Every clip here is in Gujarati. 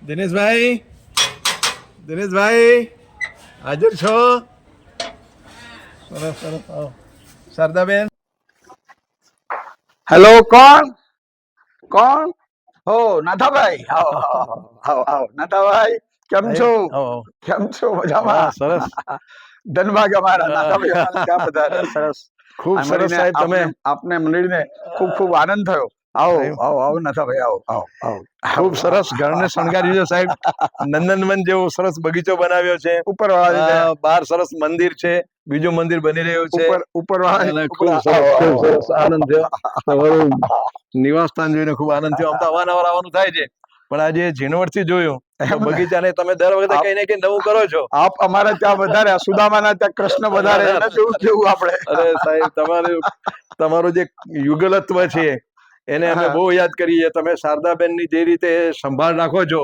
દિનેશભાઈ, દિનેશભાઈ હાજર છો? સરસ સરસ. આવો શારદાબેન. હેલો, કોણ કોણ? હો, નાથાભાઈ, આવો આવો આવો આવો. નાથાભાઈ, કેમ છો? આવો. કેમ છો? મજામાં? સરસ. ધનભાગ અમારા નાથાભાઈ અમારા ત્યાં બધા સરસ. ખૂબ આ સરસ મળીને સાહેબ. તમે આપને મળીને ખૂબ ખૂબ આનંદ થયો. આવો આવો આવો નાથાભાઈ, આવો આવો આવો. ખૂબ સરસ ઘરને શણગાર્યું છે સાહેબ. નંદનવન જેવો સરસ બગીચો બનાવ્યો છે. ઉપરવાળા બહાર સરસ મંદિર છે, બીજું મંદિર બની રહ્યું છે. ઉપરવાળા અને ખૂબ સરસ આનંદ થયો. તમારું નિવાસ સ્થાન જોઈને ખૂબ આનંદ થયો. આમ તો અવારનવાર આવવાનું થાય છે, પણ આજે ઝીણવટથી જોયું તો બગીચાને તમે દર વખતે કઈ ને કઈ નવું કરો છો. આપ અમારા ત્યાં વધારે, સુદામાના ત્યાં કૃષ્ણ વધારે, એને જેવું કેવું આપણે. અરે સાહેબ, તમારું જે યુગલત્વ છે એને અમે બહુ યાદ કરીએ. તમે શારદાબેનની જે રીતે સંભાળ રાખો છો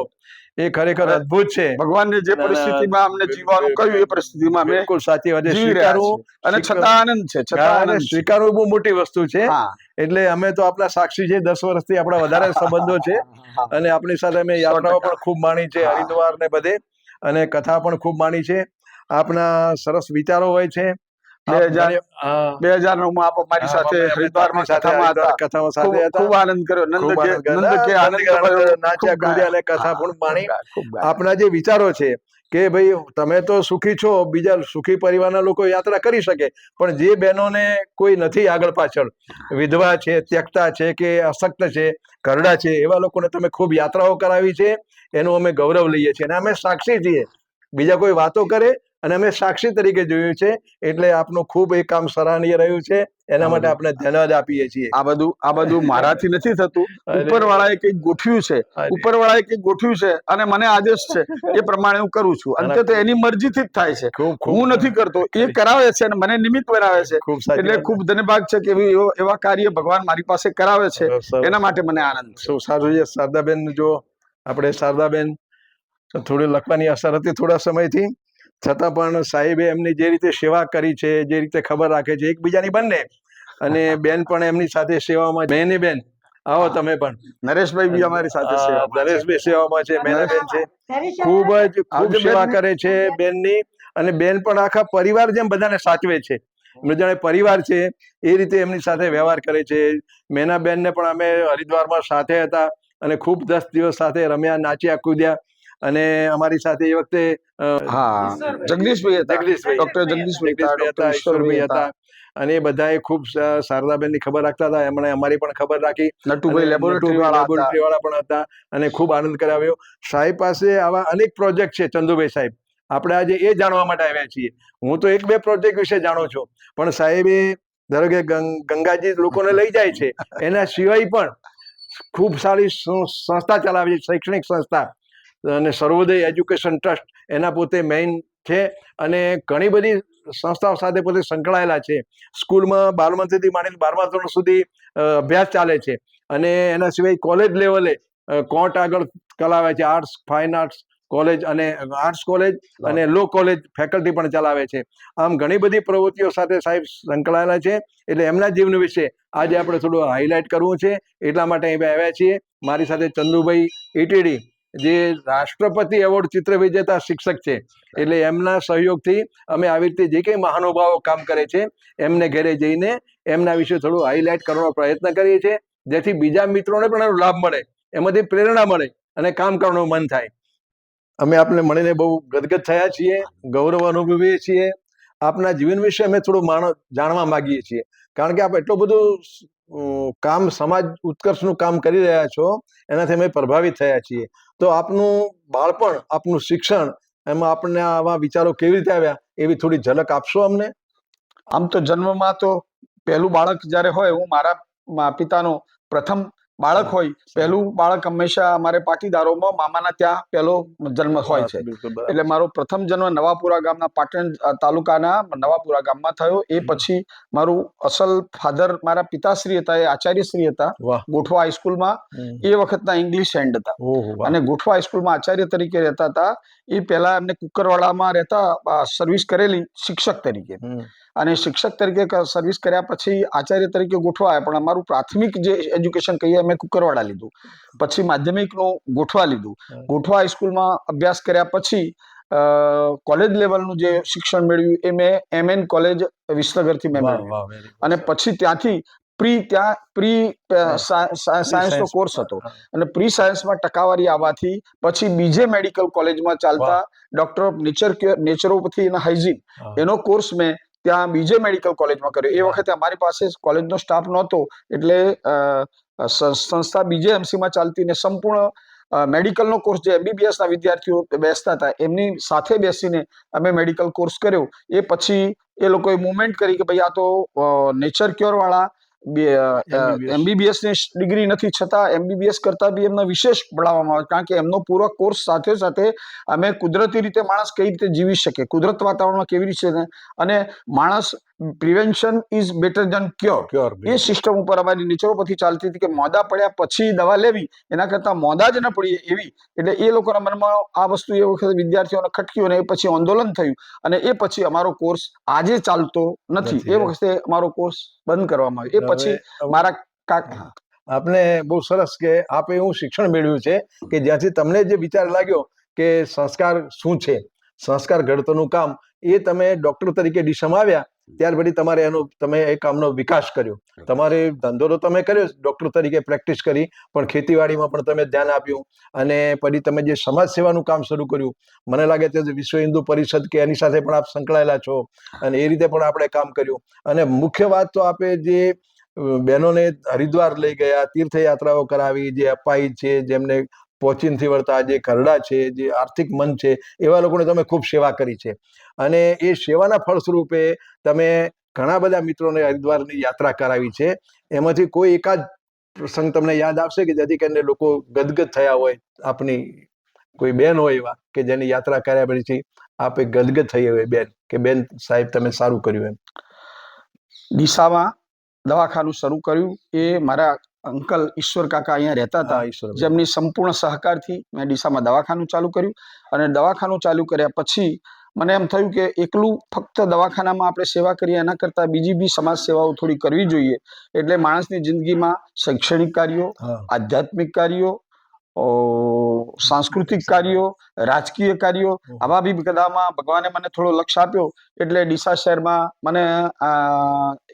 એ ખરેખર અદ્ભુત છે. ભગવાનને જે પરિસ્થિતિમાં અમને જીવવાનું કહ્યું એ પરિસ્થિતિમાં અમે બિલકુલ સાચી વાત છે. જીવી રહ્યા છીએ. અને છતાં આનંદ છે, છતાં આનંદ છે. સ્વીકારવું બહુ મોટી વસ્તુ છે. હા. એટલે અમે તો આપણા સાક્ષી છે. 10 વર્ષથી આપણા વધારે સંબંધો છે અને આપણી સાથે અમે યાત્રાઓ પણ ખૂબ માણી છે, હરિદ્વાર ને બધે, અને કથા પણ ખૂબ માણી છે. આપના સરસ વિચારો હોય છે. 2009 માં આપ મારી સાથે હરિદ્વારમાં કથામાં હતા. ખૂબ આનંદ કર્યો. નંદ કે આનંદ નાચ્યા કૂદ્યા અને કથા પણ માણી. આપના જે વિચારો છે કે ભાઈ તમે તો સુખી છો, બીજા સુખી પરિવારના લોકો યાત્રા કરી શકે, પણ જે બહેનોને કોઈ નથી આગળ પાછળ, વિધવા છે, ત્યક્તા છે કે અશક્ત છે, ઘરડા છે, એવા લોકોને તમે ખૂબ યાત્રાઓ કરાવી છે. એનું અમે ગૌરવ લઈએ છીએ અને અમે સાક્ષી છીએ. બીજા કોઈ વાતો કરે અને અમે સાક્ષી તરીકે જોયું છે. એટલે આપનું ખૂબ એ કામ સરાહનીય રહ્યું છે. એના માટે આપણે ધન્યવાદ આપીએ છીએ. આ બધું મારાથી નથી થતું. ઉપરવાળાએ કંઈક ગોઠવ્યું છે, ઉપરવાળાએ કંઈક ગોઠવ્યું છે અને મને આદેશ છે એ પ્રમાણે હું કરું છું. અંતે તો એની મરજીથી જ થાય છે, હું નથી કરતો. એ કરાવે છે અને મને નિમિત્ત બનાવે છે. એટલે ખૂબ ધન્યવાદ છે કે એવા કાર્ય ભગવાન મારી પાસે કરાવે છે. એના માટે મને આનંદ છે. શું સારું છે. શારદાબેન, જો આપણે શારદાબેન થોડી લખવાની અસર હતી થોડા સમયથી, છતાં પણ સાહેબે એમની જે રીતે સેવા કરી છે, જે રીતે ખબર રાખે છે એકબીજાની બંને, અને બેન પણ એમની સાથે સેવામાં. બેન આવો તમે પણ. નરેશભાઈ બી અમારી સાથે નરેશભાઈ સેવામાં છે, મેનાબેન છે, ખૂબ સેવા કરે છે બેનની. અને બેન પણ આખા પરિવાર જેમ બધાને સાચવે છે. જાણે પરિવાર છે એ રીતે એમની સાથે વ્યવહાર કરે છે. મેનાબેનને પણ અમે હરિદ્વારમાં સાથે હતા અને ખૂબ 10 દિવસ સાથે રમ્યા, નાચ્યા, કૂદ્યા. અને અમારી સાથે એ વખતે જગદીશભાઈ હતા, ડોક્ટર જગદીશભાઈ હતા, ઈશ્વરભાઈ હતા. અને એ બધાએ ખૂબ શારદાબેનની ખબર રાખતા હતા. એમણે અમારી પણ ખબર રાખી. નટુભાઈ લેબોરેટરી વાળા પણ હતા અને ખૂબ આનંદ કરાવ્યો. સાહેબ પાસે આવા અનેક પ્રોજેક્ટ છે. ચંદુભાઈ સાહેબ, આપણે આજે એ જાણવા માટે આવ્યા છીએ. હું તો 1-2 પ્રોજેક્ટ વિશે જાણું છું, પણ સાહેબે ધારો કે ગંગાજી લોકોને લઈ જાય છે, એના સિવાય પણ ખૂબ સારી સંસ્થા ચલાવે છે, શૈક્ષણિક સંસ્થા, અને સર્વોદય એજ્યુકેશન ટ્રસ્ટ એના પોતે મેઇન છે. અને ઘણી બધી સંસ્થાઓ સાથે પોતે સંકળાયેલા છે. સ્કૂલમાં બાલમંત્રીથી માંડીને 12મા ધોરણ સુધી અભ્યાસ ચાલે છે. અને એના સિવાય કોલેજ લેવલે કોર્ટ આગળ ચલાવે છે. આર્ટ્સ, ફાઇન આર્ટ્સ કોલેજ અને આર્ટ્સ કોલેજ અને લો કોલેજ ફેકલ્ટી પણ ચલાવે છે. આમ ઘણી બધી પ્રવૃત્તિઓ સાથે સાહેબ સંકળાયેલા છે. એટલે એમના જીવન વિશે આજે આપણે થોડું હાઇલાઇટ કરવું છે, એટલા માટે અહીં આવ્યા છીએ. મારી સાથે ચંદુભાઈ ઈટીડી, જે રાષ્ટ્રપતિ એવોર્ડ ચિત્ર વિજેતા શિક્ષક છે. એટલે એમના સહયોગથી અમે આવી રીતે જે કંઈ મહાનુભાવો કામ કરે છે એમને ઘરે જઈને એમના વિશે થોડું હાઇલાઇટ કરવાનો પ્રયત્ન કરીએ છીએ, જેથી બીજા મિત્રોને પણ એનો લાભ મળે, એમાંથી પ્રેરણા મળે અને કામ કરવાનું મન થાય. અમે આપને મળીને બહુ ગદગદ થયા છીએ, ગૌરવ અનુભવીએ છીએ. આપના જીવન વિશે અમે થોડું જાણવા માંગીએ છીએ, કારણ કે આપ એટલું બધું કામ, સમાજ ઉત્કર્ષનું કામ કરી રહ્યા છો, એનાથી અમે પ્રભાવિત થયા છીએ. તો આપનું બાળપણ, આપનું શિક્ષણ, એમાં આપણને આવા વિચારો કેવી રીતે આવ્યા, એવી થોડી ઝલક આપશો અમને? આમ તો જન્મમાં તો પહેલું બાળક જ્યારે હોય, હું મારા પિતાનો પ્રથમ બાળક હોય, પહેલું બાળક હંમેશા અમારે પાટીદારોમાં મામાના ત્યાં પહેલો જન્મ હોય છે. એટલે મારો પ્રથમ જન્મ નવાપુરા ગામના, પાટણ તાલુકાના નવાપુરા ગામમાં થયો. એ પછી મારું અસલ ફાધર, મારા પિતાશ્રી હતા, એ આચાર્યશ્રી હતા ગોઠવા હાઈસ્કૂલમાં. એ વખતના ઇંગ્લિશ હેન્ડ હતા અને ગોઠવા હાઈસ્કૂલમાં આચાર્ય તરીકે રહેતા હતા. એ પહેલા એમને કુકરવાડામાં રહેતા, સર્વિસ કરેલી શિક્ષક તરીકે. અને શિક્ષક તરીકે સર્વિસ કર્યા પછી આચાર્ય તરીકે ગોઠવાયા, પણ અમારું પ્રાથમિક જે એજ્યુકેશન કહીએ અમે કુકરવાડા લીધું, પછી માધ્યમિકનું ગોઠવા લીધું. ગોઠવા હાઈસ્કૂલમાં અભ્યાસ કર્યા પછી કોલેજ લેવલનું જે શિક્ષણ મેળવ્યું એ મેં MN કોલેજ વિસનગરથી મેં મેળવ્યું. અને પછી ત્યાંથી પ્રી સાયન્સનો કોર્સ હતો, અને પ્રી સાયન્સમાં ટકાવારી આવવાથી પછી બીજે મેડિકલ કોલેજમાં ચાલતા ડોક્ટર ઓફ નેચરોપેથી અને હાઇજીન એનો કોર્સ મેં ત્યાં બીજે મેડિકલ કોલેજમાં કર્યો. એ વખતે અમારી પાસે કોલેજનો સ્ટાફ નહોતો, એટલે સંસ્થા બીજે MCમાં ચાલતી ને સંપૂર્ણ મેડિકલનો કોર્સ જે MBBS ના વિદ્યાર્થીઓ બેસતા હતા એમની સાથે બેસીને અમે મેડિકલ કોર્સ કર્યો. એ પછી એ લોકોએ મુવમેન્ટ કરી કે ભાઈ આ તો નેચર ક્યોર વાળા MBBS ની ડિગ્રી નથી, છતાં MBBS કરતા બી એમને વિશેષ ભણાવવામાં આવે, કારણ કે એમનો પૂરો કોર્સ સાથે સાથે અમે કુદરતી રીતે માણસ કઈ રીતે જીવી શકે, કુદરત વાતાવરણમાં કેવી રીતે, અને માણસ prevention is better than cure એ સિસ્ટમ ઉપર અમારી નેચરોપેથી ચાલતી હતી કે મોદા પડ્યા પછી દવા લેવી એના કરતા મોદા જ ન પડીએ એવી. એટલે એ લોકોના મનમાં આ વસ્તુ એ વખતે વિદ્યાર્થીઓને ખટકી અને એ પછી આંદોલન થયું, અને એ પછી અમારો કોર્સ આજે ચાલતો નથી. એ વખતે અમારો કોર્સ બંધ કરવામાં આવ્યો. એ પછી મારા કાકા આપને બહુ સરસ કે આપે એવું શિક્ષણ મેળવ્યું છે કે જ્યાંથી તમને જે વિચાર લાગ્યો કે સંસ્કાર શું છે, સંસ્કાર ઘડતરનું કામ, એ તમે ડોક્ટર તરીકે ડીસામાં આવ્યા ત્યાર પછી તમારે તમે એ કામનો વિકાસ કર્યો. તમારે ધંધો તો તમે કર્યો ડોક્ટર તરીકે પ્રેક્ટિસ કરી, પણ ખેતીવાડીમાં પણ તમે ધ્યાન આપ્યું, અને પછી તમે જે સમાજ સેવાનું કામ શરૂ કર્યું, મને લાગે છે વિશ્વ હિન્દુ પરિષદ કે એની સાથે પણ આપ સંકળાયેલા છો, અને એ રીતે પણ આપણે કામ કર્યું. અને મુખ્ય વાત તો આપે જે બહેનોને હરિદ્વાર લઈ ગયા, તીર્થયાત્રાઓ કરાવી, જે અપાઈ છે, જેમને પોચીનથી વળતા જે ખરડા છે, જે આર્થિક મન છે, એવા લોકોને તમે ખૂબ સેવા કરી છે. અને એ સેવાના ફળ સ્વરૂપે તમે ઘણા બધા મિત્રોને હરિદ્વારની યાત્રા કરાવી છે. એમાંથી કોઈ એકાદ પ્રસંગ તમને યાદ આવશે કે જેથી કરીને લોકો ગદગદ થયા હોય, આપની કોઈ બેન હોય એવા કે જેની યાત્રા કર્યા પછી આપે ગદગદ થઈ હોય બેન, કે બેન સાહેબ તમે સારું કર્યું એમ? ડીસામાં દવાખાનું શરૂ કર્યું એ મારા અંકલ ઈશ્વર કાકા અહીંયા રહેતા હતા, જેમની સંપૂર્ણ સહકારથી મેં ડીસામાં દવાખાનું ચાલુ કર્યું. અને દવાખાનું ચાલુ કર્યા પછી મને એમ થયું કે એકલું ફક્ત દવાખાનામાં આપણે સેવા કરીએ એના કરતાં બીજી બી સમાજ સેવાઓ થોડી કરવી જોઈએ. એટલે માણસની જિંદગીમાં શૈક્ષણિક કાર્યો, આધ્યાત્મિક કાર્યો, સાંસ્કૃતિક કાર્યો, રાજકીય કાર્યો, આવા બી બધામાં ભગવાને મને થોડો લક્ષ્ય આપ્યો. એટલે ડીસા શહેરમાં મને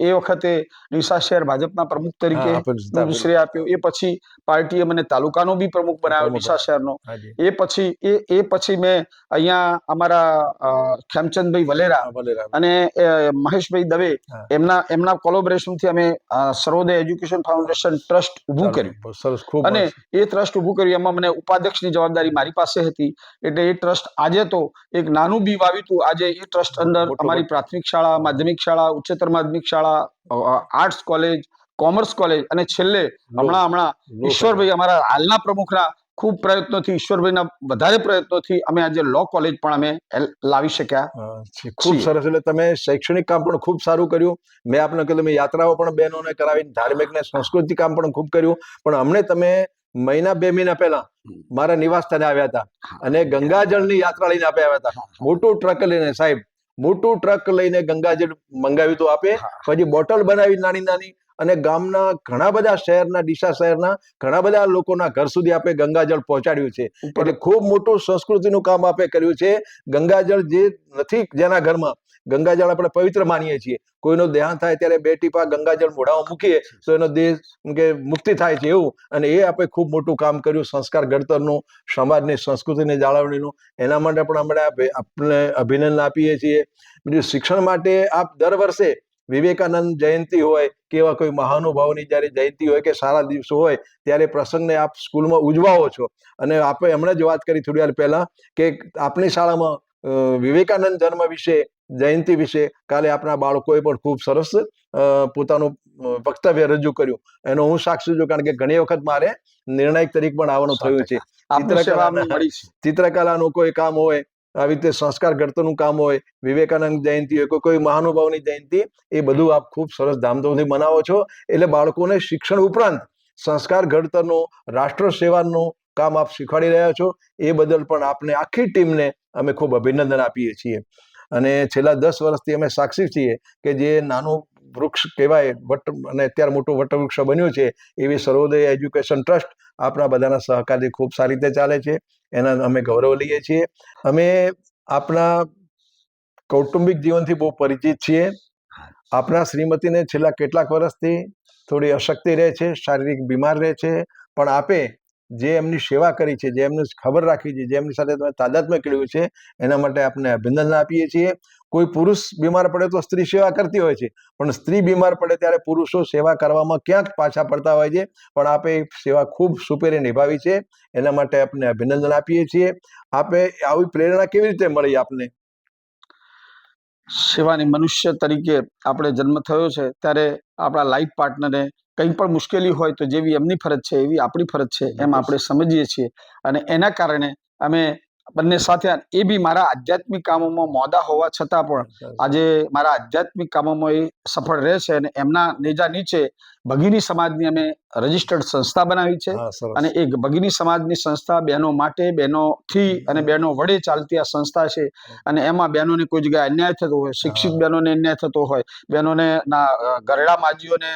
એ વખતે ડીસા શહેર ભાજપના પ્રમુખ તરીકે શ્રેય આપ્યો. એ પછી પાર્ટીએ મને તાલુકાનો બી પ્રમુખ બનાવ્યો ડીસા શહેરનો. એ પછી મેં અહીંયા અમારા ખેમચંદભાઈ વલેરા અને મહેશભાઈ દવે એમના કોલોબરેશનથી અમે સર્વોદય એજ્યુકેશન ફાઉન્ડેશન ટ્રસ્ટ ઊભું કર્યું, અને એ ટ્રસ્ટ ઊભું કર્યું. એમાં મને ઉપાધ્યક્ષની જવાબદારી મારી પાસે હતી. એટલે એ ટ્રસ્ટ આજે તો એક નાનું બી વાવ્યું હતું, આજે એ ટ્રસ્ટ અંદર અમારી પ્રાથમિક શાળા, માધ્યમિક શાળા, ઉચ્ચતર માધ્યમિક શાળા, આર્ટ્સ કોલેજ, કોમર્સ કોલેજ, અને છેલ્લે હમણાં ઈશ્વરભાઈ અમારા હાલના પ્રમુખના ખૂબ પ્રયત્નોથી, ઈશ્વરભાઈના વધારે પ્રયત્નોથી અમે આજે લો કોલેજ પણ અમે લાવી શક્યા. ખૂબ સરસ. એટલે તમે શૈક્ષણિક કામ પણ ખૂબ સારું કર્યું. મેં આપને કહ્યું મેં યાત્રાઓ પણ બહેનોને કરાવી, ધાર્મિક ને સાંસ્કૃતિક કામ પણ ખૂબ કર્યું. પણ અમને તમે મહિના 2 મહિના પહેલા મારા નિવાસ સ્થાને આવ્યા હતા અને ગંગાજળની યાત્રા લઈને આપે આવ્યા હતા. મોટું ટ્રક લઈને સાહેબ, મોટું ટ્રક લઈને ગંગાજળ મંગાવ્યું હતું આપે, પછી બોટલ બનાવી નાની નાની, અને ગામના ઘણા બધા શહેરના, ડીસા શહેરના ઘણા બધા લોકોના ઘર સુધી આપે ગંગાજળ પહોંચાડ્યું છે. એટલે ખૂબ મોટું સંસ્કૃતિનું કામ આપે કર્યું છે. ગંગાજળ જે નથી, જેના ઘરમાં ગંગાજળ આપણે પવિત્ર માનીએ છીએ, કોઈનો દેહાંત થાય ત્યારે 2 ટીપા ગંગાજળ મોઢામાં મૂકીએ તો એનો દેહ કે મુક્તિ થાય છે એવું. અને એ આપણે ખૂબ મોટું કામ કર્યું સંસ્કાર ઘડતરનું, સમાજની સંસ્કૃતિની જાળવણીનું. એના માટે પણ આપણે આપણે અભિનંદન આપીએ છીએ. બીજું શિક્ષણ માટે આપ દર વર્ષે વિવેકાનંદ જયંતિ હોય કે એવા કોઈ મહાનુભાવોની જ્યારે જયંતિ હોય કે સારા દિવસો હોય ત્યારે પ્રસંગને આપ સ્કૂલમાં ઉજવાવો છો. અને આપણે હમણાં જ વાત કરી થોડી વાર પહેલા કે આપણી શાળામાં વિવેકાનંદ જન્મ વિશે, જયંતિ વિશે કાલે આપણા બાળકોએ પણ ખૂબ સરસ પોતાનું વક્તવ્ય રજૂ કર્યું. એનો હું સાક્ષી છું, કારણ કે ઘણી વખત મારે નિર્ણાયક તરીકે પણ આવવાનું થયું છે. ચિત્રકલાનું કોઈ કામ હોય, આવી રીતે સંસ્કાર ઘડતરનું કામ હોય, વિવેકાનંદ જયંતિ હોય, કોઈ મહાનુભાવની જયંતિ, એ બધું આપ ખૂબ સરસ ધામધૂમથી મનાવો છો. એટલે બાળકોને શિક્ષણ ઉપરાંત સંસ્કાર ઘડતરનું, રાષ્ટ્ર સેવાનું કામ આપ શીખવાડી રહ્યા છો. એ બદલ પણ આપને આખી ટીમને અમે ખૂબ અભિનંદન આપીએ છીએ. અને છેલ્લા 10 વર્ષથી અમે સાક્ષી છીએ કે જે નાનું વૃક્ષ કહેવાય વટ અને અત્યારે મોટું વટવૃક્ષ બન્યું છે એવી સર્વોદય એજ્યુકેશન ટ્રસ્ટ આપણા બધાના સહકારથી ખૂબ સારી રીતે ચાલે છે. એના અમે ગૌરવ લઈએ છીએ. અમે આપણા કૌટુંબિક જીવનથી બહુ પરિચિત છીએ. આપણા શ્રીમતીને છેલ્લા કેટલાક વર્ષથી થોડી અશક્તિ રહે છે, શારીરિક બીમાર રહે છે, પણ આપે જે એમની સેવા કરી છે, જે એમની ખબર રાખી છે, જે એમની સાથે તમે તાદાત્મ્ય કર્યું છે એના માટે આપણે અભિનંદન આપીએ છીએ. કોઈ પુરુષ બીમાર પડે તો સ્ત્રી સેવા કરતી હોય છે, પણ સ્ત્રી બીમાર પડે ત્યારે પુરુષો સેવા કરવામાં ક્યાંક પાછા પડતા હોય છે, પણ આપે સેવા ખૂબ સુપેરે નિભાવી છે. એના માટે આપણે અભિનંદન આપીએ છીએ. આપે આવી પ્રેરણા કેવી રીતે મળી આપને? સેવાની મનુષ્ય તરીકે આપણે જન્મ થયો છે ત્યારે આપણા લાઈફ પાર્ટનરને કંઈ પણ મુશ્કેલી હોય તો જેવી એમની ફરજ છે એવી આપણી ફરજ છે એમ આપણે સમજીએ છીએ. અને એના કારણે અમે બંને સાથે, એ બી મારા આધ્યાત્મિક કામોમાં મોદા હોવા છતાં પણ આજે મારા આધ્યાત્મિક કામોમાં એ સફળ રહે છે. અને એમના નેજા નીચે ભગીની સમાજની અમે રજિસ્ટર્ડ સંસ્થા બનાવી છે. અને એ ભગીની સમાજની સંસ્થા બહેનો માટે, બહેનોથી અને બહેનો વડે ચાલતી આ સંસ્થા છે. અને એમાં બહેનોને કોઈ જગ્યાએ અન્યાય થતો હોય, શિક્ષિત બહેનોને અન્યાય થતો હોય, બહેનોને ઘરડા માજીઓને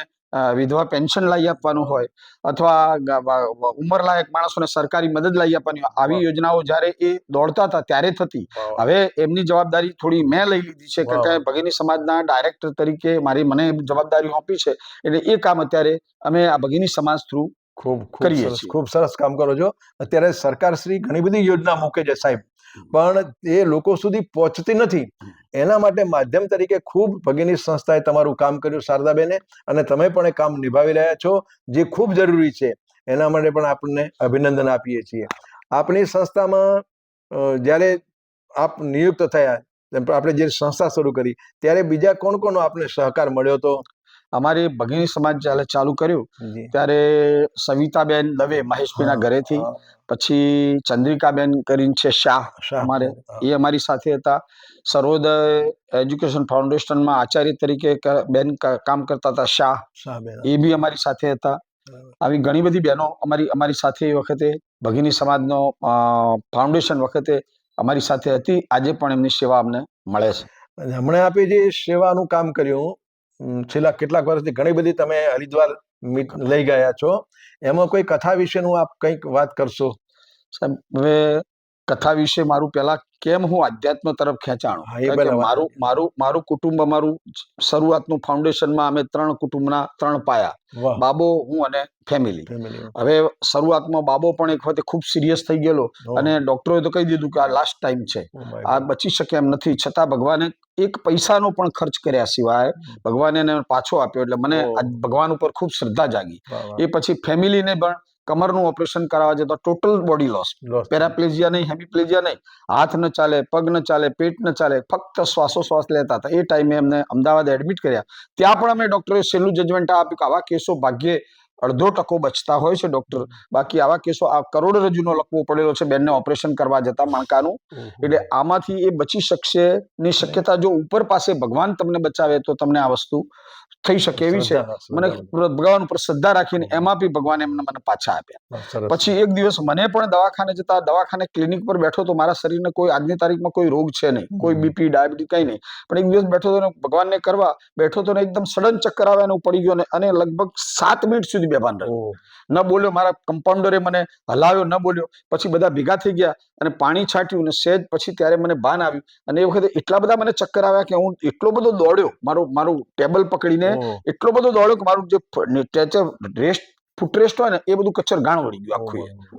વિધવા પેન્શન લાવી આપવાનું હોય, અથવા ઉંમરલાયક માણસોને સરકારી મદદ લાવી આપવાની હોય, આવી યોજનાઓ જ્યારે એ દોડતા હતા ત્યારે થતી. હવે એમની જવાબદારી થોડી મેં લઈ લીધી છે કે ભગીની સમાજના ડાયરેક્ટર તરીકે મને જવાબદારી સોંપી છે. એટલે એ કામ અત્યારે અમે આ ભગીની સમાજ થ્રુ કરીએ છીએ. ખૂબ સરસ કામ કરો છો. અત્યારે સરકાર શ્રી ઘણી બધી યોજના મૂકે છે સાહેબ, પણ એ લોકો સુધી પહોંચતી નથી. એના માટે માધ્યમ તરીકે ખૂબ ભગીની સંસ્થાએ તમારું કામ કર્યું શારદાબેને, અને તમે પણ એ કામ નિભાવી રહ્યા છો જે ખૂબ જરૂરી છે. એના માટે પણ આપણને અભિનંદન આપીએ છીએ. આપણી સંસ્થામાં જ્યારે આપ નિયુક્ત થયા, આપણે જે સંસ્થા શરૂ કરી ત્યારે બીજા કોણ કોનો આપને સહકાર મળ્યો હતો? અમારી ભગીની સમાજ જ્યારે ચાલુ કર્યું ત્યારે સવિતાબેન દવે મહેશભાઈના ઘરેથી, પછી ચંદ્રિકાબેન કરીને છે શાહ, અમારે એ અમારી સાથે હતા. સર્વોદય એજ્યુકેશન ફાઉન્ડેશનમાં આચાર્ય તરીકે બેન કામ કરતા હતા શાહ, એ બી અમારી સાથે હતા. આવી ઘણી બધી બહેનો અમારી સાથે એ વખતે ભગીની સમાજનો ફાઉન્ડેશન વખતે અમારી સાથે હતી. આજે પણ એમની સેવા અમને મળે છે. હમણાં આપે જે સેવાનું કામ કર્યું છેલ્લા કેટલાક વર્ષથી, ઘણી બધી તમે હરિદ્વાર લઈ ગયા છો, એમાં કોઈ કથા વિશેનું આપ કંઈક વાત કરશો? સાહેબ, હવે કથા વિશે મારું પહેલા કેમ હું આધ્યાત્મ તરફ ખેંચાણું, મારું કુટુંબ, અમારું શરૂઆતનું ફાઉન્ડેશનમાં અમે 3 કુટુંબના 3 પાયા, બાબો, હું અને ફેમિલી. હવે શરૂઆતમાં બાબો પણ એક વખતે ખૂબ સિરિયસ થઈ ગયેલો અને ડોક્ટરોએ તો કહી દીધું કે આ લાસ્ટ ટાઈમ છે, આ બચી શકે એમ નથી. છતાં ભગવાને એક પૈસાનો પણ ખર્ચ કર્યા સિવાય ભગવાને એને પાછો આપ્યો. એટલે મને ભગવાન ઉપર ખૂબ શ્રદ્ધા જાગી. એ પછી ફેમિલીને પણ કમરનું ઓપરેશન કરાવવા જતા ટોટલ બોડી લોસ, પેરાપ્લેજિયા નહીં, હેમિપ્લેજિયા નહીં, હાથ ન ચાલે, પગ ન ચાલે, પેટ ન ચાલે, ફક્ત શ્વાસોશ્વાસ લેતા હતા. એ ટાઈમે એમને અમદાવાદ એડમિટ કર્યા. ત્યાં પણ અમે ડોક્ટરે છેલ્લું જજમેન્ટ આપ્યું કે આવા કેસો ભાગ્યે 0.5% બચતા હોય છે ડોક્ટર, બાકી આવા કેસો આ કરોડરજ્જુનો લખવો પડેલો છે બેનને ઓપરેશન કરવા જતા મણકાનું. એટલે આમાંથી એ બચી શકશે ની શક્યતા જો ઉપર પાસે ભગવાન તમને બચાવે તો તમને આ વસ્તુ થઈ શકે એવી છે. મને ભગવાન ઉપર શ્રદ્ધા રાખીને એમાં બી ભગવાને મને પાછા આપ્યા. પછી એક દિવસ મને પણ દવાખાને જતા, દવાખાને ક્લિનિક પર બેઠો તો મારા શરીરને કોઈ આજની તારીખમાં કોઈ રોગ છે નહીં, કોઈ બીપી ડાયાબિટીસ કંઈ નહીં, પણ એક દિવસ બેઠો તો ભગવાનને કરવા બેઠો તો એકદમ સડન ચક્કર આવે અને પડી ગયો, અને લગભગ 7 મિનિટ સુધી બેભાન રહ્યો. ન બોલ્યો, મારા કમ્પાઉન્ડરે મને હલાવ્યો, ન બોલ્યો. પછી બધા ભેગા થઈ ગયા અને પાણી છાંટ્યું અને સહેજ પછી ત્યારે મને ભાન આવ્યું. અને એ વખતે એટલા બધા મને ચક્કર આવ્યા કે હું એટલો બધો દોડ્યો, મારું ટેબલ પકડીને એટલો બધો દોડ્યો કે મારું જે ફૂટરેસ્ટ હોય ને એ બધું કચ્છર ગાણ વળી ગયું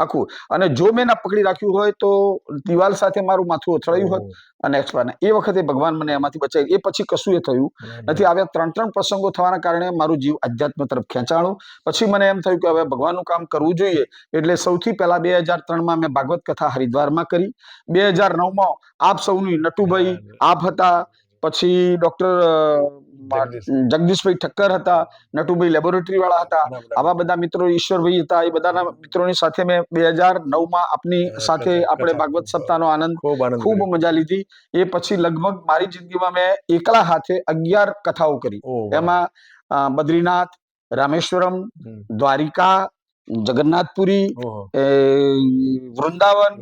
આખું. અને જો મેં ના પકડી રાખ્યું હોય તો દિવાલ સાથે મારું માથું અથડાયું હોત અને એક્સપાયર. એ વખતે ભગવાન મને એમાંથી બચાવી. એ પછી કશું એ થયું નથી. આવ્યા 3 પ્રસંગો થવાના કારણે મારું જીવ અધ્યાત્મ તરફ ખેંચાણું. પછી મને એમ થયું કે હવે ભગવાનનું કામ કરવું જોઈએ. એટલે સૌથી પહેલા 2003માં મેં ભાગવત કથા હરિદ્વારમાં કરી. 2009માં આપ સૌની નટુભાઈ આપ હતા, પછી ડોક્ટર જગદીશભાઈ ઠક્કર હતા, નટુભાઈ લેબોરેટરી વાળા હતા, આવા બધા મિત્રો, ઈશ્વરભાઈ હતા, એ બધાના મિત્રોની સાથે મેં 2009માં આપની સાથે આપણે ભાગવત સપ્તાહનો આનંદ ખૂબ મજા લીધી. એ પછી લગભગ મારી જિંદગીમાં મેં એકલા હાથે 11 કથાઓ કરી. એમાં બદ્રીનાથ, રામેશ્વરમ, દ્વારિકા, જગન્નાથપુરી, વૃંદાવન,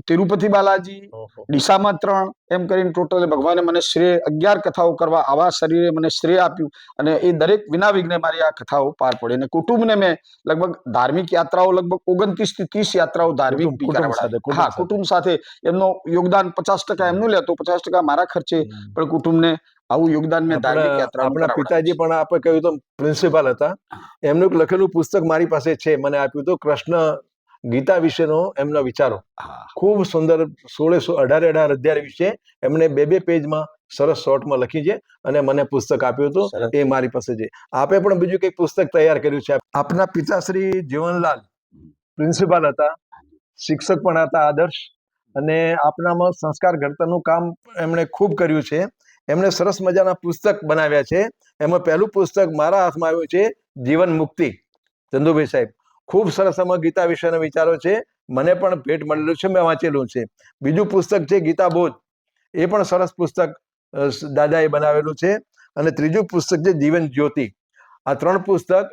તિરુપતિ બાલાજી, ઓહો. ડીસામાં 3, એમ કરીને ટોટલ ભગવાને મને શ્રેય 11 કથાઓ કરવા આવા શરીરે મને શ્રેય આપ્યું અને એ દરેક વિના વિઘ્ને મારી આ કથાઓ પાર પડી. અને કુટુંબને મેં લગભગ ધાર્મિક યાત્રાઓ લગભગ 29 થી 30 યાત્રાઓ ધાર્મિક કુટુંબ બી કુટુંબ કરાવડાવી. સાથે, કુટુંબ હા, સાથે. કુટુંબ સાથે એમનો યોગદાન 50% એમનું લેતો, 50% મારા ખર્ચે, પણ કુટુંબને આવું યોગદાન મેં ધાર્મિક યાત્રાનું આપણા કરાવડાવ્યું પિતાજી છે. પણ આપણે કહ્યું તો પ્રિન્સિપાલ હતા. એમનું એક લખેલું પુસ્તક મારી પાસે છે, મને આપ્યું હતું, કૃષ્ણ ગીતા વિશેનો એમના વિચારો. હા, ખૂબ સુંદર, 18 અધ્યાય વિશે એમણે 2 પેજમાં સરસ શોર્ટમાં લખી છે અને મને પુસ્તક આપ્યું હતું. સરસ. એ મારી પાસે છે. આપે પણ બીજું કંઈક પુસ્તક તૈયાર કર્યું છે. આપના પિતાશ્રી જીવનલાલ પ્રિન્સિપાલ હતા, શિક્ષક પણ હતા આદર્શ, અને આપનામાં સંસ્કાર ઘડતરનું કામ એમણે ખૂબ કર્યું છે. એમણે સરસ મજાના પુસ્તક બનાવ્યા છે. એમાં પહેલું પુસ્તક મારા હાથમાં આવ્યું છે, જીવન મુક્તિ, ચંદુભાઈ સાહેબ. ખૂબ સરસ એમાં ગીતા વિશેના વિચારો છે. મને પણ ભેટ મળેલું છે, મેં વાંચેલું છે. બીજું પુસ્તક છે ગીતા બોધ, એ પણ સરસ પુસ્તક દાદાએ બનાવેલું છે. અને ત્રીજું પુસ્તક છે જીવન જ્યોતિ. આ 3 પુસ્તક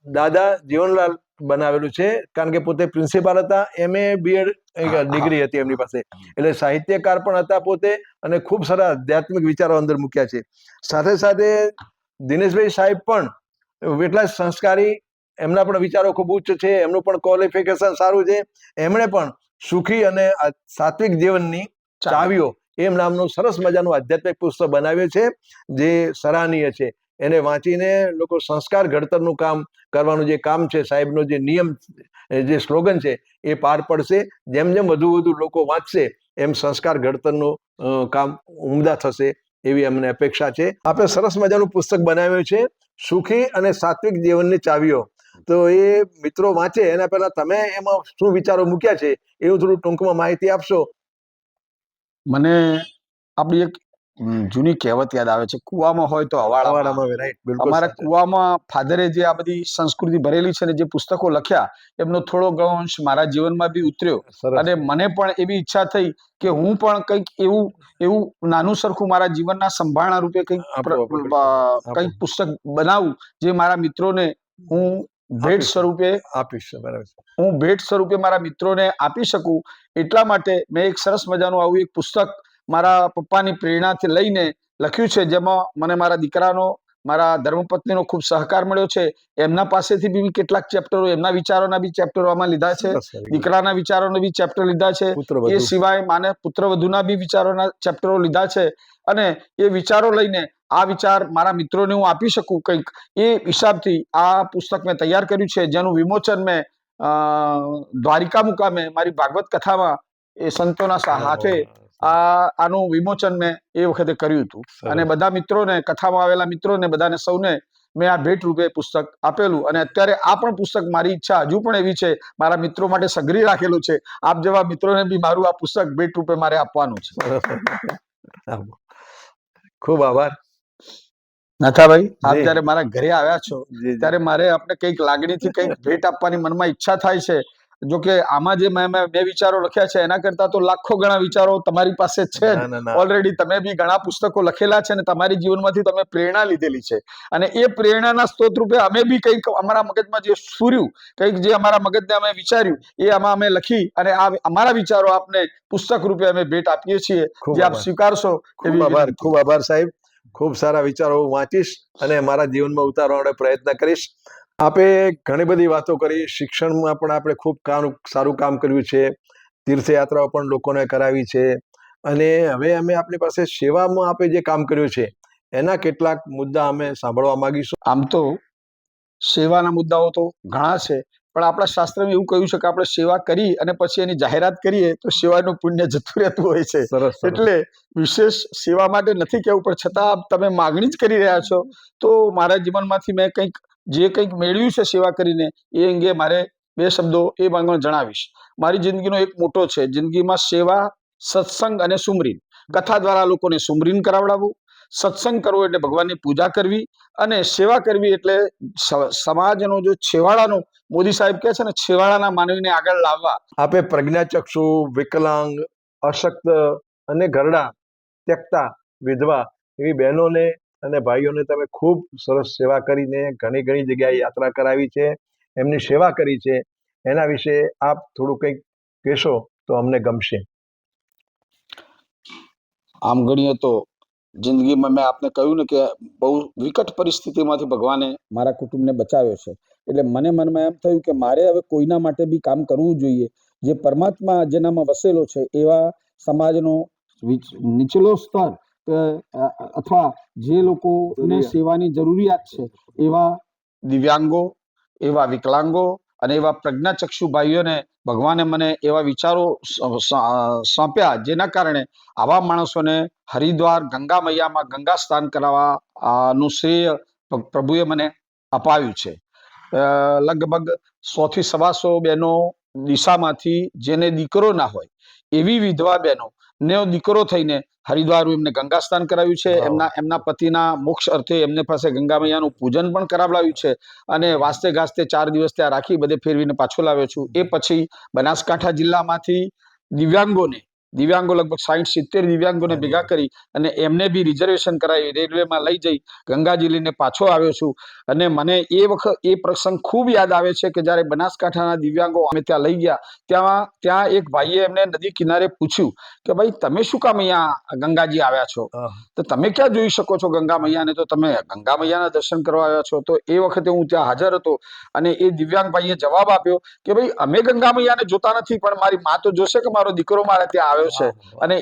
દાદા જીવનલાલ બનાવેલું છે, કારણ કે પોતે પ્રિન્સિપાલ હતા, MA BEd ડિગ્રી હતી એમની પાસે, એટલે સાહિત્યકાર પણ હતા પોતે, અને ખૂબ સારા આધ્યાત્મિક વિચારો અંદર મૂક્યા છે. સાથે સાથે દિનેશભાઈ સાહેબ પણ એટલા સંસ્કારી, એમના પણ વિચારો ખૂબ ઉચ્ચ છે, એમનું પણ ક્વોલિફિકેશન સારું છે. એમણે પણ સુખી અને સાત્વિક જીવનની ચાવીઓ એમ નામનું સરસ મજાનું આધ્યાત્મિક પુસ્તક બનાવ્યું છે, જે સરાહનીય છે. એને વાંચીને લોકો સંસ્કાર ઘડતરનું કામ કરવાનું જે કામ છે, સાહેબનો જે નિયમ, જે સ્લોગન છે, એ પાર પડશે. જેમ જેમ વધુ વધુ લોકો વાંચશે એમ સંસ્કાર ઘડતરનું કામ ઉમદા થશે, એવી અમને અપેક્ષા છે. આપણે સરસ મજાનું પુસ્તક બનાવ્યું છે, સુખી અને સાત્વિક જીવનની ચાવીઓ. તો એ મિત્રો વાંચે એના પહેલા તમે એમાં શું વિચારો મૂક્યા છે, એવું થોડું ટૂંકમાં માહિતી આપશો. મને આપણી એક જૂની કહેવત યાદ આવે છે, કુવામાં હોય તો હવાળામાં આવે. રાઈટ, બિલકુલ અમારા સાચું. કુવામાં ફાધરે જે આ બધી સંસ્કૃતિ ભરેલી છે ને જે પુસ્તકો લખ્યા, એમનો થોડો ઘણો અંશ મારા જીવનમાં બી ઉતર્યો. સરસ. અને મને પણ એવી ઈચ્છા થઈ કે હું પણ કંઈક એવું એવું નાનું સરખું મારા જીવનના સંભાળના રૂપે કંઈક આપો, આપો, બિલકુલ. આપો. કંઈક પુસ્તક બનાવું, જે મારા મિત્રોને હું ભેટ આપીશ. સ્વરૂપે આપીશ, બરાબર છે. હું ભેટ સ્વરૂપે મારા મિત્રોને આપી શકું. એટલા માટે મેં એક સરસ મજાનું આવું એક પુસ્તક મારા પપ્પાની પ્રેરણાથી લઈને લખ્યું છે, જેમાં મને મારા દીકરાનો, મારા ધર્મપત્નીનો ખૂબ સહકાર મળ્યો છે. એમના પાસેથી બી કેટલાક ચેપ્ટરો, એમના વિચારોના બી ચેપ્ટરો આમાં લીધા છે, સરસ, very good. દીકરાના વિચારોના બી ચેપ્ટર લીધા છે. પુત્રવધુ. એ સિવાય માને પુત્રવધુના બી વિચારોના ચેપ્ટરો લીધા છે. અને એ વિચારો લઈને આ વિચાર મારા મિત્રોને હું આપી શકું કંઈક, એ હિસાબથી આ પુસ્તક મેં તૈયાર કર્યું છે, જેનું વિમોચન મેં દ્વારિકા મુકામે મારી ભાગવત કથામાં એ સંતોના હાથે આનું વિમોચન મેં એ વખતે કર્યું હતું. અને બધા મિત્રોને, કથામાં આવેલા મિત્રોને, બધાને સૌને મેં આ ભેટ રૂપે પુસ્તક આપેલું. અને અત્યારે આ પણ પુસ્તક, મારી ઈચ્છા હજુ પણ એવી છે, મારા મિત્રો માટે સઘરી રાખેલું છે, આપ જેવા મિત્રોને બી મારું આ પુસ્તક ભેટ રૂપે મારે આપવાનું છે. ખૂબ આભાર નાથાભાઈ, આપ જી. જયારે મારા ઘરે આવ્યા છો જી, ત્યારે મારે આપણે કંઈક લાગણીથી કંઈક ભેટ આપવાની મનમાં ઈચ્છા થાય છે. જો કે આમાં જે મેં વિચારો લખ્યા છે એના કરતા તો લાખો ગણા વિચારો તમારી પાસે છે જ. ના, ના, ના. ઓલરેડી તમે બી ઘણા પુસ્તકો લખેલા છે અને તમારી જીવનમાંથી તમે પ્રેરણા લીધેલી છે. અને એ પ્રેરણાના સ્ત્રોત રૂપે અમે બી કંઈક અમારા મગજમાં જે સ્ફુર્યું, કંઈક જે અમારા મગજને અમે વિચાર્યું, એ આમાં અમે લખી અને આ અમારા વિચારો આપને પુસ્તક રૂપે અમે ભેટ આપીએ છીએ, ખૂબ જે આપ આભાર. સ્વીકારશો ખૂબ એવી આભાર, વિનંતી. ખૂબ આભાર સાહેબ. ખૂબ સારા વિચારો હું વાંચીશ અને મારા જીવનમાં ઉતારવાનો પ્રયત્ન કરીશ. આપે ઘણી બધી વાતો કરી, શિક્ષણમાં પણ આપણે ખૂબ સારું કામ કર્યું છે, તીર્થયાત્રાઓ પણ લોકોને કરાવી છે, અને હવે અમે આપણી પાસે સેવામાં આપે જે કામ કર્યું છે એના કેટલાક મુદ્દા અમે સાંભળવા માંગીશું. આમ તો સેવાના મુદ્દાઓ તો ઘણા છે, પણ આપણા શાસ્ત્રમાં એવું કહ્યું છે કે આપણે સેવા કરી અને પછી એની જાહેરાત કરીએ તો સેવાનું પુણ્ય જતું રહેતું હોય છે. સરસ, સરસ. એટલે વિશેષ સેવા માટે નથી કહેવું, પણ છતાં તમે માગણી જ કરી રહ્યા છો, તો મારા જીવનમાંથી મેં જે કંઈક મેળવ્યું છે સેવા કરીને, એ અંગે મારે 2 શબ્દો એ બાબતમાં જણાવીશ. મારી જિંદગીનો એક મોટો છે, જિંદગીમાં સેવા, સત્સંગ અને સુમરીન. કથા દ્વારા લોકોને સુમરીન કરાવડાવવું, સત્સંગ કરવો એટલે ભગવાનની પૂજા કરવી, અને સેવા કરવી એટલે સમાજનો જો છેવાડાનો, મોદી સાહેબ કહે છે ને, છેવાડાના માનવીને આગળ લાવવા. આપે પ્રજ્ઞાચક્ષુ, વિકલાંગ, અશક્ત અને ઘરડા, ત્યક્તા, વિધવા એવી બહેનોને અને ભાઈઓને તમે ખૂબ સરસ સેવા કરીને ઘણી ઘણી જગ્યાએ યાત્રા કરાવી છે, એમની સેવા કરી છે. એના વિશે આપ થોડું કંઈક કહેશો તો અમને ગમશે. આમ ગણીએ તો જિંદગીમાં મેં આપને કહ્યું ને કે બહુ વિકટ પરિસ્થિતિમાંથી ભગવાને મારા કુટુંબને બચાવ્યો છે. એટલે મને મનમાં એમ થયું કે મારે હવે કોઈના માટે બી કામ કરવું જોઈએ. જે પરમાત્મા જેનામાં વસેલો છે એવા સમાજનો નીચલો સ્તર અથવા જે લોકોને સેવાની જરૂરિયાત છે એવા દિવ્યાંગો, એવા વિકલાંગો અને એવા પ્રજ્ઞાચક્ષુ ભાઈઓને ભગવાને મને એવા વિચારો સોંપ્યા, જેના કારણે આવા માણસોને હરિદ્વાર ગંગા મૈયામાં ગંગા સ્નાન કરાવવા નું શ્રેય પ્રભુએ મને અપાવ્યું છે. લગભગ 100 થી 125 બહેનો દિશામાંથી જેને દીકરો ના હોય એવી વિધવા બહેનો ને દીકરો થઈને હરિદ્વાર એમને ગંગા સ્નાન કરાવ્યું છે. એમના પતિના મોક્ષ અર્થે એમને પાસે ગંગા મૈયાનું પૂજન પણ કરાવડાવ્યું છે અને વાસ્તે ગાસ્તે 4 દિવસ ત્યાં રાખી બધે ફેરવીને પાછો લાવ્યો છું. એ પછી બનાસકાંઠા જિલ્લામાંથી દિવ્યાંગો લગભગ 60-70 દિવ્યાંગોને ભેગા કરી અને એમને બી રિઝર્વેશન કરાવી રેલવેમાં લઈ જઈ ગંગાજી લઈને પાછો આવ્યો છું. અને મને એ પ્રસંગ ખૂબ યાદ આવે છે કે જ્યારે બનાસકાંઠાના દિવ્યાંગો અમે ત્યાં લઈ ગયા, ત્યાં એક ભાઈએ એમને નદી કિનારે પૂછ્યું કે ભાઈ તમે શું કામ અહીંયા ગંગાજી આવ્યા છો, તો તમે ક્યાં જોઈ શકો છો ગંગા મૈયાને, તો તમે ગંગા મૈયાના દર્શન કરવા આવ્યા છો. તો એ વખતે હું ત્યાં હાજર હતો અને એ દિવ્યાંગ ભાઈએ જવાબ આપ્યો કે ભાઈ અમે ગંગા મૈયાને જોતા નથી, પણ મારી મા તો જોશે કે મારો દીકરો મારે ત્યાં આવ્યો છે અને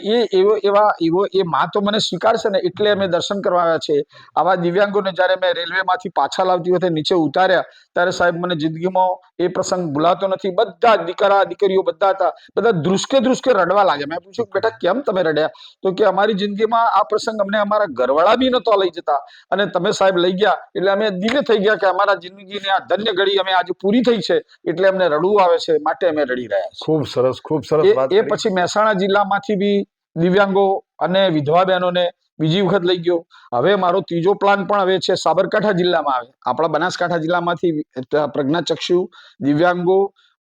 એ મા તો મને સ્વીકારશે ને, એટલે અમે દર્શન કરવા આવ્યા છે. આવા દિવ્યાંગોને જ્યારે મેં રેલવેમાંથી પાછા લાવતી વખતે નીચે ઉતાર્યા ત્યારે સાહેબ મને જિંદગીમાં એ પ્રસંગ ભૂલાતો નથી. બધા દીકરા દીકરીઓ બધા હતા, બધા ધ્રુસકે રડવા લાગ્યા. મેં પૂછ્યું બેટા કેમ તમે રડ્યા? તો કે અમારી જિંદગીમાં આ પ્રસંગ અમને અમારા ઘરવાળા બી નતો લઈ જતા અને તમે સાહેબ લઈ ગયા એટલે અમે દિવ્ય થઈ ગયા કે અમારા જિંદગીની આ ધન્ય ઘડી અમે આજે પૂરી થઈ છે, એટલે અમને રડવું આવે છે, માટે અમે રડી રહ્યા છીએ. ખૂબ સરસ, ખૂબ સરસ વાત. એ પછી મહેસાણા જિલ્લામાંથી બી દિવ્યાંગો અને વિધવા બહેનોને બીજી વખત લઈ ગયો. હવે મારો ત્રીજો પ્લાન પણ હવે છે સાબરકાંઠા જિલ્લામાં આવે. આપણા બનાસકાંઠા જિલ્લામાંથી પ્રજ્ઞાચક્ષુ, દિવ્યાંગો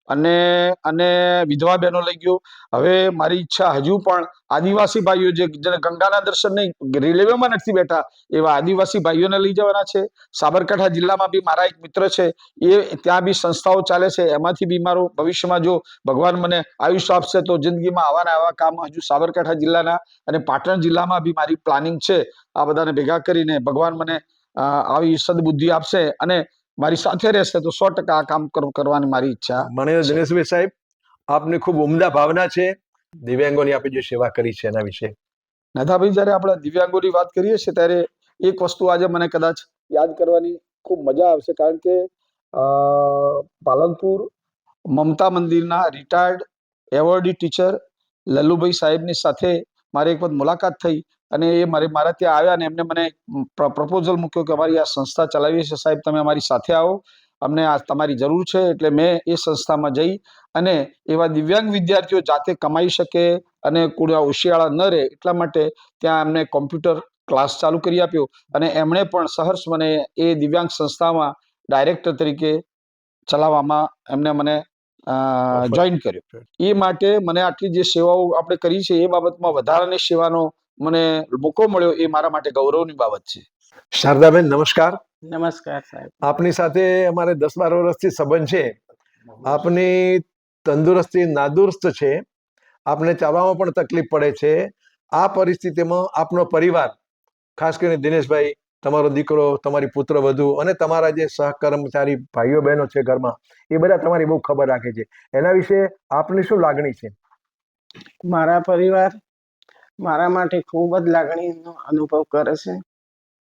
અને વિધવા બહેનો લઈ ગયો. હવે મારી ઈચ્છા હજુ પણ આદિવાસી ભાઈઓ જે ગંગાના દર્શન નહીં રેલવેમાં નથી બેઠા એવા આદિવાસી ભાઈઓને લઈ જવાના છે. સાબરકાંઠા જિલ્લામાં બી મારા એક મિત્ર છે, એ ત્યાં બી સંસ્થાઓ ચાલે છે, એમાંથી બી મારો ભવિષ્યમાં જો ભગવાન મને આયુષ્ય આપશે તો જિંદગીમાં આવા કામ હજુ સાબરકાંઠા જિલ્લાના અને પાટણ જિલ્લામાં બી મારી પ્લાનિંગ છે. આ બધાને ભેગા કરીને ભગવાન મને આવી સદબુદ્ધિ આપશે અને મારી સાથે રહેશે તો 100% આ કામ કરવાની મારી ઈચ્છા. મને દિનેશભાઈ સાહેબ, આપની ખૂબ ઉમદા ભાવના છે. દિવ્યાંગોની આપે જે સેવા કરી છે એના વિશે. નાથાભાઈ, જયારે આપણે દિવ્યાંગોની વાત કરીએ છીએ ત્યારે એક વસ્તુ આજે મને કદાચ યાદ કરવાની ખૂબ મજા આવશે, કારણ કે પાલનપુર મમતા મંદિરના રિટાયર્ડ એવોર્ડી ટીચર લલ્લુભાઈ સાહેબની સાથે મારી એક વખત મુલાકાત થઈ અને એ મારા ત્યાં આવ્યા અને એમને મને પ્રપોઝલ મૂક્યો કે અમારી આ સંસ્થા ચલાવીએ છીએ સાહેબ, તમે અમારી સાથે આવો, અમને આ તમારી જરૂર છે. એટલે મેં એ સંસ્થામાં જઈ અને એવા દિવ્યાંગ વિદ્યાર્થીઓ જાતે કમાઈ શકે અને કોઈ હોશિયાળા ન રહે એટલા માટે ત્યાં એમને કોમ્પ્યુટર ક્લાસ ચાલુ કરી આપ્યો અને એમણે પણ સહર્ષ મને એ દિવ્યાંગ સંસ્થામાં ડાયરેક્ટર તરીકે ચલાવવામાં એમને મને જોઈન કર્યો. એ માટે મને આટલી જે સેવાઓ આપણે કરી છે એ બાબતમાં વધારાની સેવાનો મને મોકો મળ્યો, એ મારા માટે ગૌરવની બાબત છે. શારદાબેન નમસ્કાર. નમસ્કાર સાહેબ. આપની સાથે અમારે 10-12 વર્ષથી સંબંધ છે. આપની તંદુરસ્તી નાદુરસ્ત છે, આપને ચાલવામાં પણ તકલીફ પડે છે. આ પરિસ્થિતિમાં આપનો પરિવાર, ખાસ કરીને દિનેશભાઈ, તમારો દીકરો, તમારી પુત્ર વધુ અને તમારા જે સહકર્મચારી ભાઈઓ બહેનો છે ઘરમાં, એ બધા તમારી બહુ ખબર રાખે છે. એના વિશે આપની શું લાગણી છે? મારા પરિવાર મારા માટે ખૂબ જ લાગણીનો અનુભવ કરે છે.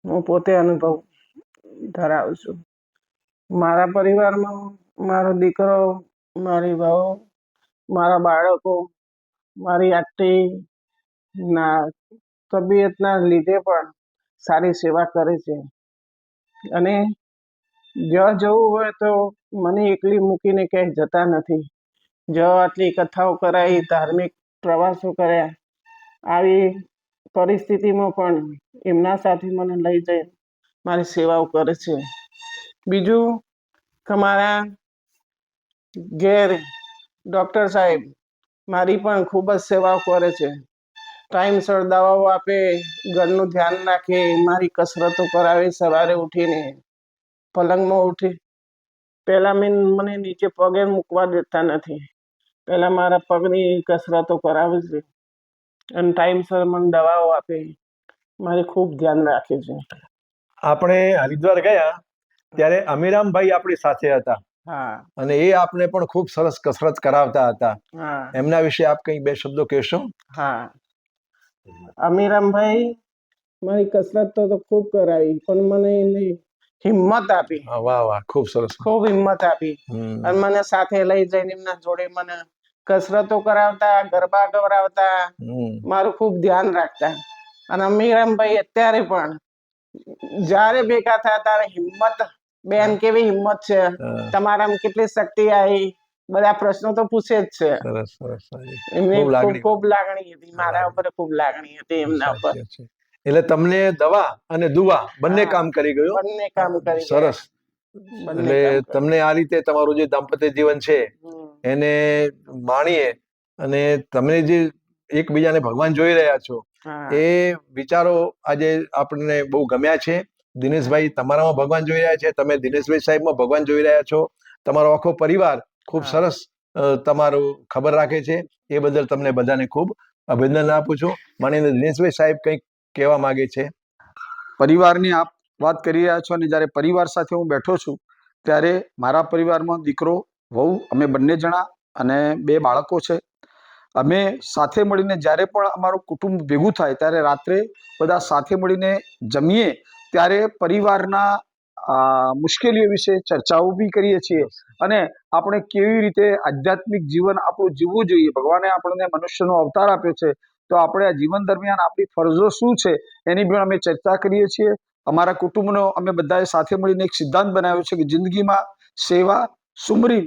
હું પોતે અનુભવ ધરાવું છું. મારા પરિવારમાં મારો દીકરો, મારી વહુ, મારા બાળકો મારી આટલી તબિયતના લીધે પણ સારી સેવા કરે છે અને જ્યાં જવું હોય તો મને એકલી મૂકીને ક્યાંય જતા નથી. જો આટલી કથાઓ કરાઈ, ધાર્મિક પ્રવાસો કર્યા, આવી પરિસ્થિતિમાં પણ એમના સાથે મને લઈ જઈ મારી સેવાઓ કરે છે. બીજું કે મારા ઘેર ડૉક્ટર સાહેબ મારી પણ ખૂબ જ સેવાઓ કરે છે. ટાઈમસર દવાઓ આપે, ઘરનું ધ્યાન રાખે, મારી કસરતો કરાવે. સવારે ઉઠીને પલંગમાં ઉઠી પહેલાં મને નીચે પગે મૂકવા દેતા નથી. પેલા મારા પગની કસરતો કરાવે છે અને ટાઈમસર મને દવાઓ આપે, મારે ખૂબ ધ્યાન રાખે છે. આપણે હરિદ્વાર ગયા ત્યારે અમીરામભાઈ આપણી સાથે હતા હા અને એ આપને પણ ખૂબ સરસ કસરત કરાવતા હતા. હા એમના વિશે આપ કંઈ બે શબ્દો કહેશો? હા અમીરામભાઈ મારી કસરત તો ખૂબ કરાવી, પણ મને એની હિંમત આપી, હા, વાહ વાહ, ખૂબ સરસ. ખૂબ હિંમત આપી. અને મને સાથે લઈ જઈને એમના જોડે મને કસરતો કરાવતા, ગરબા ગવડાવતા, મારું ખૂબ ધ્યાન રાખતા. અને અમીરામભાઈ અત્યારે પણ જ્યારે ભેગા થયા ત્યારે હિંમત, બેન કેવી હિંમત છે, તમારામાં કેટલી શક્તિ આવી, બધા પ્રશ્નો તો પૂછે જ છે. સરસ સરસ. એમને ખૂબ ખૂબ લાગણી. ખૂબ લાગણી હતી મારા ઉપર, ખૂબ લાગણી હતી એમના ઉપર. સાચી વાત છે. એટલે તમને દવા અને દુવા બંને હા, કામ કરી ગયું. બંને કામ કરી ગયા. સરસ. બંને એટલે કામ કરી. તમને આ રીતે તમારું જે દાંપત્ય જીવન છે હમ. એને માણીએ અને તમે જે એકબીજાને ભગવાન જોઈ રહ્યા છો હા એ વિચારો આજે આપણને બહુ ગમ્યા છે. દિનેશભાઈ, તમારામાં ભગવાન જોઈ રહ્યા છે, તમે દિનેશભાઈ સાહેબમાં ભગવાન જોઈ રહ્યા છો. તમારો આખો પરિવાર ખૂબ હા. સરસ તમારું ખબર રાખે છે. એ બદલ તમને બધાને ખૂબ અભિનંદન આપું છું. માનીને દિનેશભાઈ સાહેબ કંઈક કહેવા માંગે છે. પરિવારની આપ વાત કરી રહ્યા છો અને જ્યારે પરિવાર સાથે હું બેઠો છું ત્યારે મારા પરિવારમાં દીકરો, વહુ, અમે બંને જણા અને 2 બાળકો છે. અમે સાથે મળીને જ્યારે પણ અમારું કુટુંબ ભેગું થાય ત્યારે રાત્રે બધા સાથે મળીને જમીએ ત્યારે પરિવારના મુશ્કેલીઓ વિશે ચર્ચાઓ બી કરીએ છીએ અને આપણે કેવી રીતે આધ્યાત્મિક જીવન આપણું જીવવું જોઈએ. ભગવાને આપણને મનુષ્યનો અવતાર આપ્યો છે, તો આપણે આ જીવન દરમિયાન આપણી ફરજો શું છે એની પણ અમે ચર્ચા કરીએ છીએ. અમારા કુટુંબનો અમે બધાએ સાથે મળીને એક સિદ્ધાંત બનાવ્યો છે કે જિંદગીમાં સેવા, સુમરીન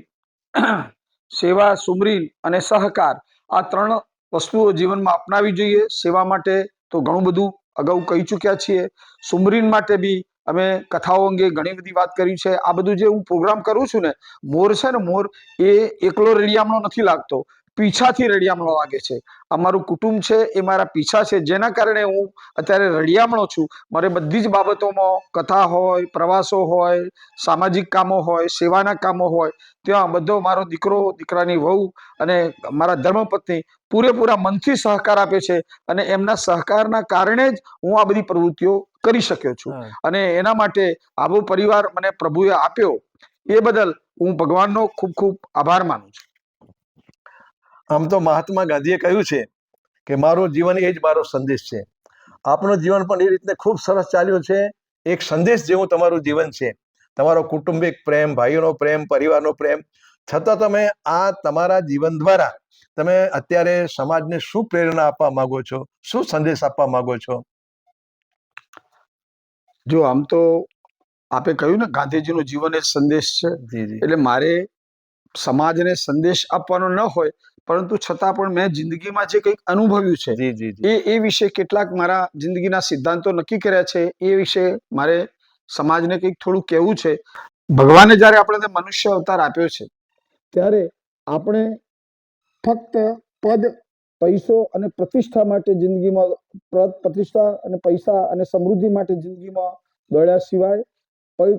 સેવા, સુમરીન અને સહકાર, આ 3 વસ્તુઓ જીવનમાં અપનાવી જોઈએ. સેવા માટે તો ઘણું બધું અગાઉ કહી ચૂક્યા છીએ. સુમરીન માટે બી અમે કથાઓ અંગે ઘણી બધી વાત કરી છે. આ બધું જે હું પ્રોગ્રામ કરું છું ને, મોર છે ને, મોર એ એકલો રળિયામણો નથી લાગતો, પીછાથી રળિયામણો લાગે છે. અમારું કુટુંબ છે એ મારા પીછા છે, જેના કારણે હું અત્યારે રળિયામણો છું. મારે બધી જ બાબતોમાં, કથા હોય, પ્રવાસો હોય, સામાજિક કામો હોય, સેવાના કામો હોય, ત્યાં બધો મારો દીકરો, દીકરાની વહુ અને મારા ધર્મપત્ની પૂરેપૂરા મનથી સહકાર આપે છે અને એમના સહકારના કારણે જ હું આ બધી પ્રવૃત્તિઓ કરી શક્યો છું. અને એના માટે આવો પરિવાર મને પ્રભુએ આપ્યો, એ બદલ હું ભગવાનનો ખૂબ ખૂબ આભાર માનું છું. આમ તો મહાત્મા ગાંધીએ કહ્યું છે કે મારું જીવન એ જ મારો સંદેશ છે. આપણું જીવન પણ એ રીતે ખૂબ સરસ ચાલ્યું છે. એક સંદેશ જેવું તમારું જીવન છે. તમારો કુટુંબિક પ્રેમ, ભાઈઓનો પ્રેમ, પરિવારનો પ્રેમ, છતાં તમે આ તમારા જીવન દ્વારા તમે અત્યારે સમાજને શું પ્રેરણા આપવા માંગો છો, શું સંદેશ આપવા માંગો છો? જો આમ તો આપે કહ્યું ને ગાંધીજીનું જીવન એ સંદેશ છે, જી જી એટલે મારે સમાજને સંદેશ આપવાનો ન હોય, પરંતુ છતાં પણ મેં જિંદગીમાં જે કંઈક અનુભવ્યું છે જી જી જી. એ વિશે કેટલાક મારા જિંદગીના સિદ્ધાંતો નક્કી કર્યા છે. એ વિશે મારે સમાજને કંઈક થોડું કહેવું છે. ભગવાને જ્યારે આપણને મનુષ્ય અવતાર આપ્યો છે ત્યારે આપણે ફક્ત પદ, પૈસો અને પ્રતિષ્ઠા માટે જિંદગીમાં, પદ, પ્રતિષ્ઠા અને પૈસા અને સમૃદ્ધિ માટે જિંદગીમાં દોડ્યા સિવાય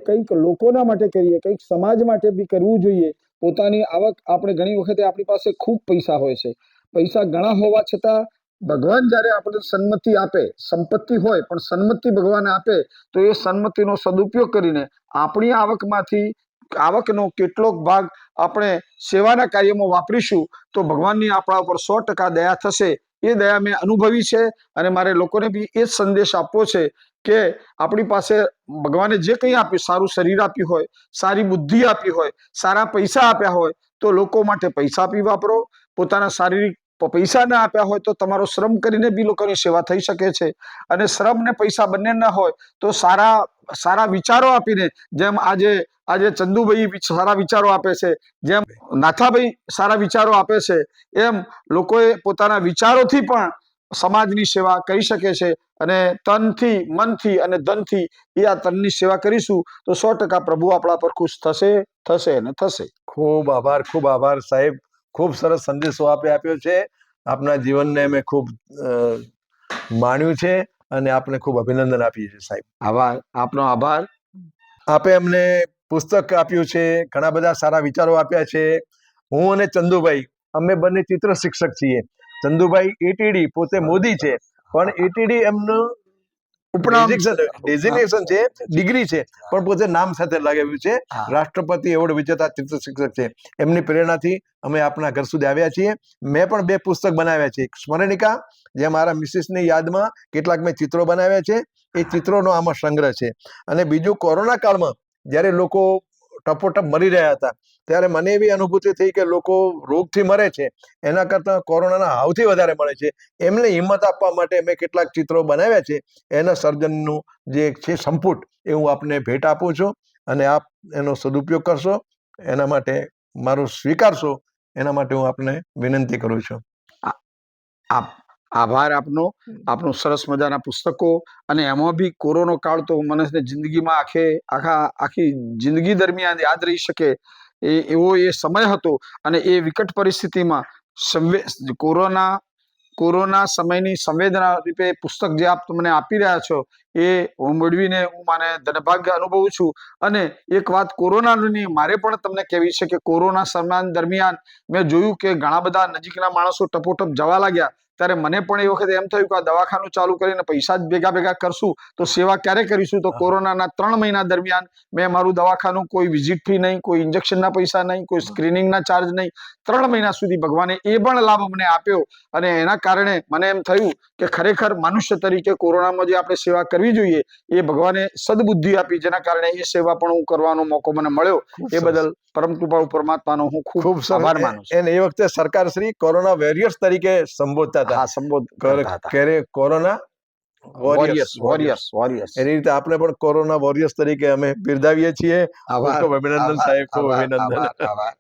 કંઈક લોકોના માટે કરીએ, કંઈક સમાજ માટે બી કરવું જોઈએ. પોતાની આવક, આપણે ઘણી વખતે આપણી પાસે ખૂબ પૈસા હોય છે, પૈસા ઘણા હોવા છતાં ભગવાન જ્યારે આપણને સન્મતિ આપે, સંપત્તિ હોય પણ સન્મતિ ભગવાન આપે, તો એ સન્મતિનો સદુપયોગ કરીને આપણી આવકમાંથી આવકનો કેટલોક ભાગ આપણે સેવાના કાર્યમાં વાપરીશું તો ભગવાનની આપણા ઉપર 100% દયા થશે. એ દયા મેં અનુભવી છે અને મારે લોકોને બી એ જ સંદેશ આપવો છે કે આપણી પાસે ભગવાને જે કંઈ આપ્યું, સારું શરીર આપ્યું હોય, સારી બુદ્ધિ આપી હોય, સારા પૈસા આપ્યા હોય, તો લોકો માટે પૈસા આપી વાપરો. પોતાના શારીરિક પૈસા ના આપ્યા હોય તો તમારો શ્રમ કરીને બી લોકોની સેવા થઈ શકે છે. અને શ્રમ ને પૈસા બંને ના હોય તો સારા વિચારો આપીને, જેમ આજે ચંદુભાઈ સારા વિચારો આપે છે, જેમ નાથાભાઈ સારા વિચારો આપે છે, એમ લોકોએ પોતાના વિચારોથી પણ સમાજની સેવા કરી શકે છે. અને તનથી, મનથી અને ધનથી એ આ તનની સેવા કરીશું તો 100% પ્રભુ આપણા પર ખુશ થશે અને થશે. ખૂબ આભાર, ખૂબ આભાર સાહેબ. ખૂબ સરસ સંદેશો આપે આપ્યો છે. આપના જીવનને મેં ખૂબ માણ્યું છે અને આપને ખૂબ અભિનંદન આપીએ છીએ સાહેબ. આભાર, આપનો આભાર. આપે અમને પુસ્તક આપ્યું છે, ઘણા બધા સારા વિચારો આપ્યા છે. હું અને ચંદુભાઈ અમે બંને ચિત્ર શિક્ષક છીએ. ચંદુભાઈ એટીડી પોતે મોદી છે, પણ એટીડી એમનું ઉપનામ ડેઝિગ્નેશન છે, ડિગ્રી છે, પણ પોતે નામ સાથે લગાવ્યું છે. હા. રાષ્ટ્રપતિ એવોર્ડ વિજેતા ચિત્ર શિક્ષક છે. એમની પ્રેરણાથી અમે આપના ઘર સુધી આવ્યા છીએ. મેં પણ 2 પુસ્તક બનાવ્યા છે. એક સ્મરણિકા, જે મારા મિસિસની યાદમાં કેટલાક મેં ચિત્રો બનાવ્યા છે, એ ચિત્રોનો આમાં સંગ્રહ છે. અને બીજું, કોરોના કાળમાં જ્યારે લોકો ટપોટપ મરી રહ્યા હતા, ત્યારે મને એવી અનુભૂતિ થઈ કે લોકો રોગથી મરે છે એના કરતાં કોરોનાના હાવથી વધારે મળે છે. એમને હિંમત આપવા માટે મેં કેટલાક ચિત્રો બનાવ્યા છે. એના સર્જનનું જે છે સંપુટ, એ હું આપને ભેટ આપું છું, અને આપ એનો સદુપયોગ કરશો, એના માટે મારું સ્વીકારશો, એના માટે હું આપને વિનંતી કરું છું. આભાર આપનો. આપનું સરસ મજાના પુસ્તકો, અને એમાં બી કોરોના કાળ તો મને જિંદગીમાં આખી જિંદગી દરમિયાન યાદ રહી શકે એવો એ સમય હતો. અને એ વિકટ પરિસ્થિતિમાં કોરોના સમયની સંવેદના રૂપે પુસ્તક જે આપ મને આપી રહ્યા છો, એ હું મેળવીને હું મને ધનભાગ્ય અનુભવું છું. અને એક વાત કોરોનાની મારે પણ તમને કહેવી છે કે કોરોના સમય દરમિયાન મેં જોયું કે ઘણા બધા નજીકના માણસો ટપોટપ જવા લાગ્યા. ત્યારે મને પણ એ વખતે એમ થયું કે આ દવાખાનું ચાલુ કરીને પૈસા જ ભેગા કરશું તો સેવા ક્યારે કરીશું. તો કોરોનાના 3 મહિના દરમિયાન મેં મારું દવાખાનું, કોઈ વિઝિટ ફી નહીં, કોઈ ઇન્જેક્શનના પૈસા નહીં, કોઈ સ્ક્રીનિંગના ચાર્જ નહીં, 3 મહિના સુધી ભગવાને એ પણ લાભ અમને આપ્યો. અને એના કારણે મને એમ થયું કે ખરેખર મનુષ્ય તરીકે કોરોનામાં જે આપણે સેવા કરવી જોઈએ, એ ભગવાને સદબુદ્ધિ આપી, જેના કારણે એ સેવા પણ હું કરવાનો મોકો મને મળ્યો. એ બદલ પરમ કૃપાળુ પરમાત્માનો હું ખૂબ આભાર માનું છું. અને એ વખતે સરકાર શ્રી કોરોના વોરિયર્સ તરીકે સંબોધતા હતા. હા, સંબોધન કરતા હતા. Corona warriors. એની રીતે આપણે પણ કોરોના વોરિયર્સ તરીકે અમે બિરદાવીએ છીએ. આભાર. ખૂબ અભિનંદન સાહેબ, ખૂબ આભાર, અભિનંદન. આભાર.